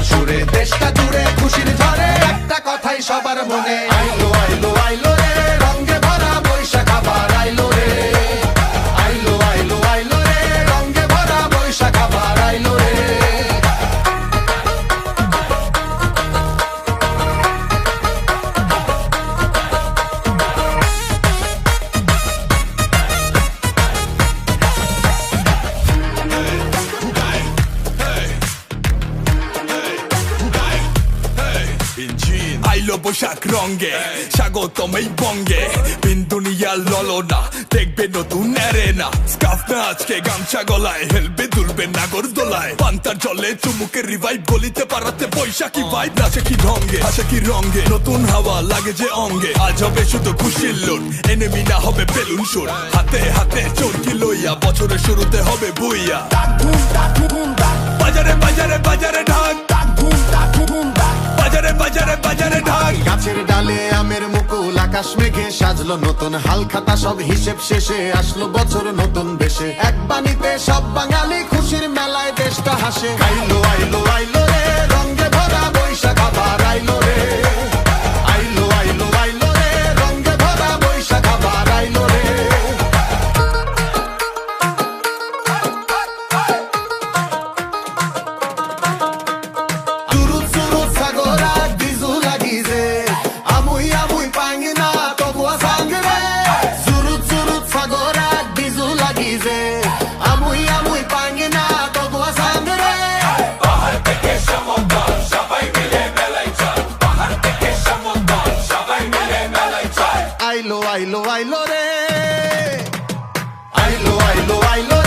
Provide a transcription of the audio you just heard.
সুরে দেশটা জুড়ে খুশির ঝড়ে একটা কথাই সবার মনে আইলো আইলো আইলো রে রঙে ভরা বৈশাখ আবার আইলো রে আইলো আইলো আইলো রে রঙে ভরা বৈশাখ আবার আইলো রে আইলো বৈশাখ রঙে স্বাগতম এই বঙ্গে বিন্দুনিয়া ললনা দেখবে নতুন এরেনা স্কাফ না আজকে গামছা গলায় হেলবে দুলবে নাগর দোলায় পান্তার জলে চুমুকের রিভাইভ গলিতে পারাতে বৈশাখী ভাইব নাচে কি ঢঙ্গে হাসে কি রঙে নতুন হাওয়া লাগে যে অঙ্গে আজ হবে শুধু খুশির লুট এনিমি না হবে বেলুন সুর হাতে হাতে চরকি লইয়া বছরের শুরুতে হবে বুইয়া বাজারে বাজারে বাজারে ঢাক বাজারে বাজারে বাজারে ঢাক গাছের ডালে আমের মুকুল আকাশ মেঘে সাজলো নতুন হালখাতা সব হিসেব শেষে আসলো বছর নতুন বেশে এক বাণীতে সব বাঙালি খুশির মেলায় দেশটা হাসে আইলো আইলো আইলো রে রঙে ভরা বৈশাখ আবার আইলো রে আইলো আইলো আইলো রে রঙে ভরা বৈশাখ আবার আইলো রে আইলো আইলো আইলো রে আইলো আইলো আইলো